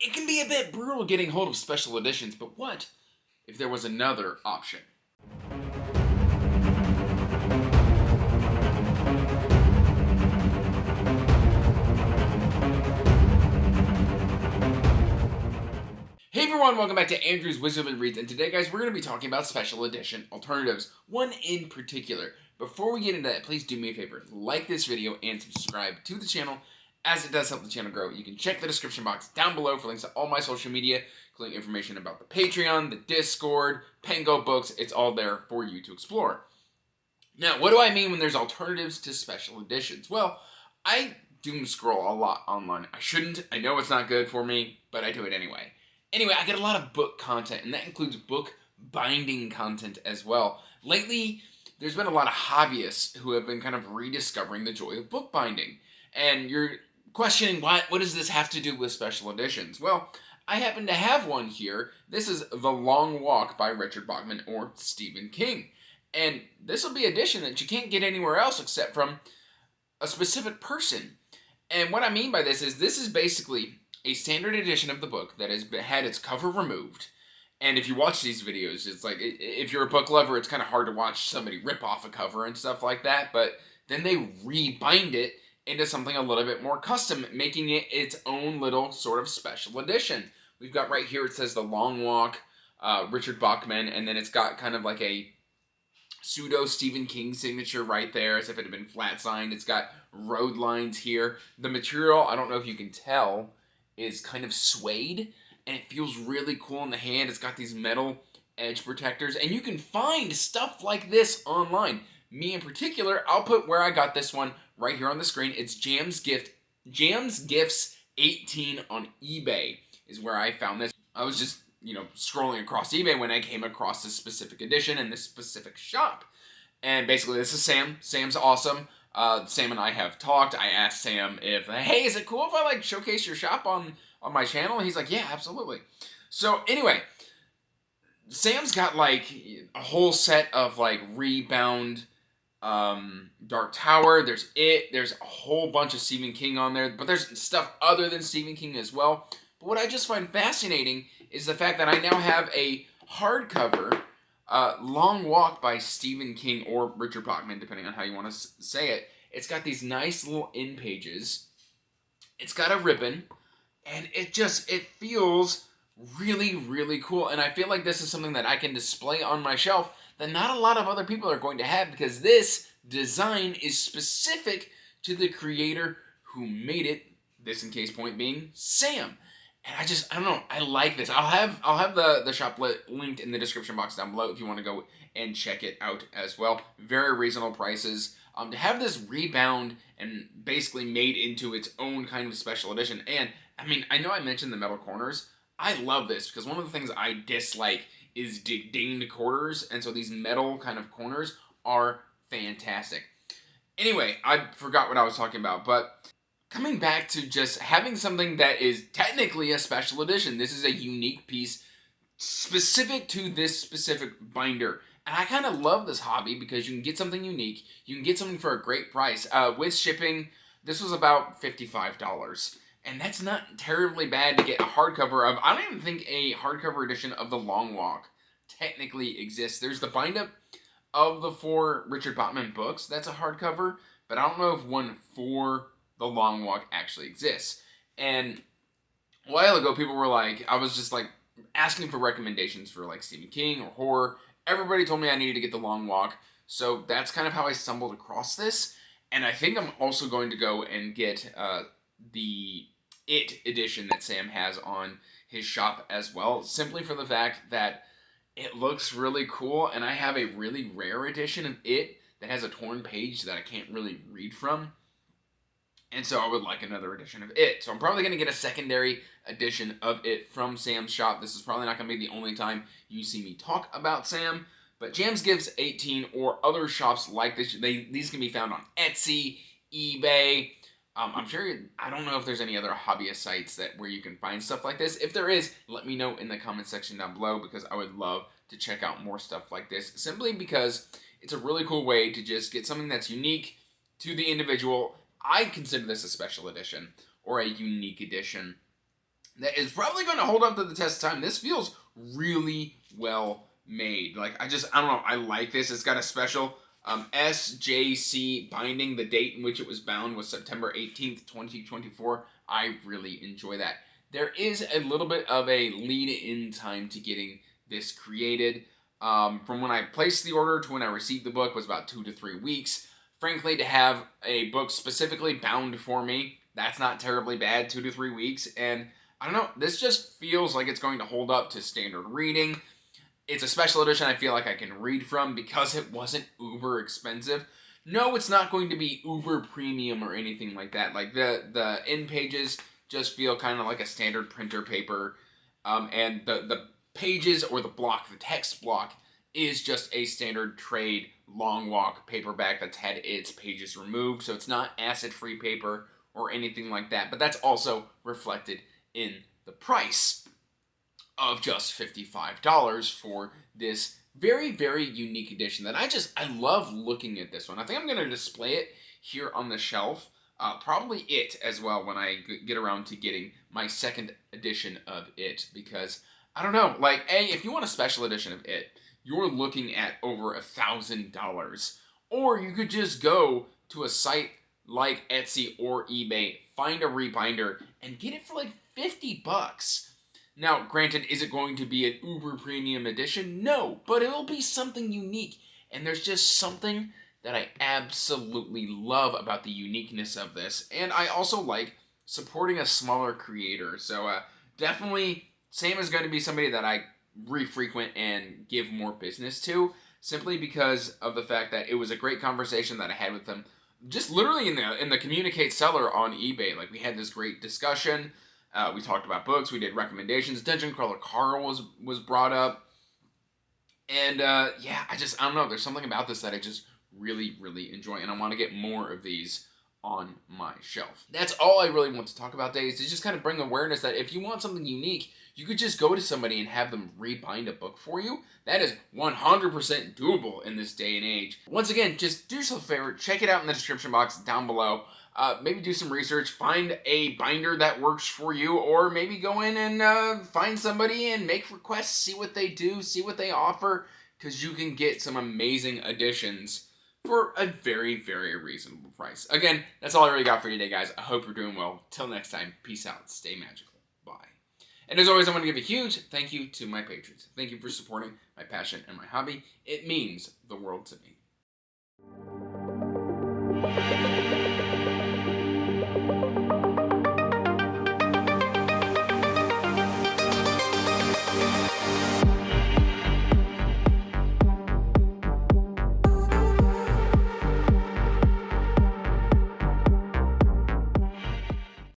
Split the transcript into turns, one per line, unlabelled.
It can be a bit brutal getting hold of special editions, but what if there was another option? Hey everyone, welcome back to Andrew's Wisdom and Reads, and today guys, we're going to be talking about special edition alternatives, one in particular. Before we get into that, please do me a favor, like this video and subscribe to the channel, as it does help the channel grow. You can check the description box down below for links to all my social media, including information about the Patreon, the Discord, PANGO books. It's all there for you to explore. Now, what do I mean when there's alternatives to special editions? Well, I doom scroll a lot online. I shouldn't. I know it's not good for me, but I do it anyway. Anyway, I get a lot of book content, and that includes book binding content as well. Lately, there's been a lot of hobbyists who have been kind of rediscovering the joy of book binding. And you're questioning, what does this have to do with special editions? Well, I happen to have one here. This is The Long Walk by Richard Bachman or Stephen King. And this will be an edition that you can't get anywhere else except from a specific person. And what I mean by this is basically a standard edition of the book that has had its cover removed. And if you watch these videos, it's like, if you're a book lover, it's kind of hard to watch somebody rip off a cover and stuff like that. But then they rebind it into something a little bit more custom, making it its own little sort of special edition. We've got right here, it says The Long Walk, Richard Bachman, and then it's got kind of like a pseudo Stephen King signature right there, as if it had been flat signed. It's got road lines here. The material, I don't know if you can tell, is kind of suede, and it feels really cool in the hand. It's got these metal edge protectors, and you can find stuff like this online. Me in particular, I'll put where I got this one right here on the screen. It's Jam's Gifts 18 on eBay is where I found this. I was just, scrolling across eBay when I came across this specific edition and this specific shop. And basically, this is Sam. Sam's awesome. Sam and I have talked. I asked Sam if, hey, is it cool if I showcase your shop on my channel? He's like, yeah, absolutely. So anyway, Sam's got a whole set of Rebound, Dark Tower. There's a whole bunch of Stephen King on there, but there's stuff other than Stephen King as well. But what I just find fascinating is the fact that I now have a hardcover Long Walk by Stephen King or Richard Bachman, depending on how you want to say it. It's got these nice little end pages. It's got a ribbon, and it feels really, really cool. And I feel like this is something that I can display on my shelf that not a lot of other people are going to have, because this design is specific to the creator who made it. This, in case point being, Sam. And I don't know, I like this. I'll have the shop linked in the description box down below if you want to go and check it out as well. Very reasonable prices. To have this rebound and basically made into its own kind of special edition. And, I know I mentioned the metal corners. I love this because one of the things I dislike is dinged corners. And so these metal kind of corners are fantastic. Anyway, I forgot what I was talking about, but coming back to just having something that is technically a special edition. This is a unique piece specific to this specific binder. And I kind of love this hobby because you can get something unique. You can get something for a great price. With shipping, this was about $55. And that's not terribly bad to get a hardcover of. I don't even think a hardcover edition of The Long Walk technically exists. There's the bind-up of the 4 Richard Bachman books. That's a hardcover. But I don't know if one for The Long Walk actually exists. And a while ago, people were I was just asking for recommendations for Stephen King or horror. Everybody told me I needed to get The Long Walk. So that's kind of how I stumbled across this. And I think I'm also going to go and get the It edition that Sam has on his shop as well. Simply for the fact that it looks really cool. And I have a really rare edition of It that has a torn page that I can't really read from. And so I would like another edition of It. So I'm probably going to get a secondary edition of It from Sam's shop. This is probably not going to be the only time you see me talk about Sam. But Jam's Gifts 18 or other shops like this, these can be found on Etsy, eBay. I'm sure, I don't know if there's any other hobbyist sites where you can find stuff like this. If there is, let me know in the comment section down below, because I would love to check out more stuff like this. Simply because it's a really cool way to just get something that's unique to the individual. I consider this a special edition or a unique edition that is probably going to hold up to the test of time. This feels really well made. Like, I don't know, I like this. It's got a special SJC binding. The date in which it was bound was September 18th, 2024. I really enjoy that. There is a little bit of a lead-in time to getting this created. From when I placed the order to when I received the book was about 2 to 3 weeks. Frankly, to have a book specifically bound for me, that's not terribly bad, 2 to 3 weeks. And I don't know, this just feels like it's going to hold up to standard reading. It's a special edition I feel like I can read from because it wasn't uber expensive. No, it's not going to be uber premium or anything like that. Like, the end pages just feel kind of like a standard printer paper. And the pages or the block, the text block, is just a standard trade long walk paperback that's had its pages removed. So it's not acid-free paper or anything like that. But that's also reflected in the price of just $55 for this very, very unique edition that I love looking at this one. I think I'm going to display it here on the shelf. Probably it as well when I get around to getting my second edition of it, because I don't know, like, if you want a special edition of it, you're looking at over $1,000. Or you could just go to a site like Etsy or eBay, find a rebinder, and get it for like $50. Now, granted, is it going to be an uber premium edition? No, but it'll be something unique. And there's just something that I absolutely love about the uniqueness of this. And I also like supporting a smaller creator. So definitely, Sam is going to be somebody that I refrequent and give more business to, simply because of the fact that it was a great conversation that I had with him, just literally in the Communicate Seller on eBay. Like, we had this great discussion. We talked about books. We did recommendations. Dungeon Crawler Carl was brought up. And yeah, I don't know. There's something about this that I just really, really enjoy. And I want to get more of these on my shelf. That's all I really want to talk about today, is to just kind of bring awareness that if you want something unique, you could just go to somebody and have them rebind a book for you. That is 100% doable in this day and age. Once again, just do yourself a favor. Check it out in the description box down below. Maybe do some research, find a binder that works for you, or maybe go in and find somebody and make requests, see what they do, see what they offer, because you can get some amazing editions for a very, very reasonable price. Again, that's all I really got for you today, guys. I hope you're doing well. Till next time, peace out, stay magical, bye. And as always, I want to give a huge thank you to my patrons. Thank you for supporting my passion and my hobby. It means the world to me.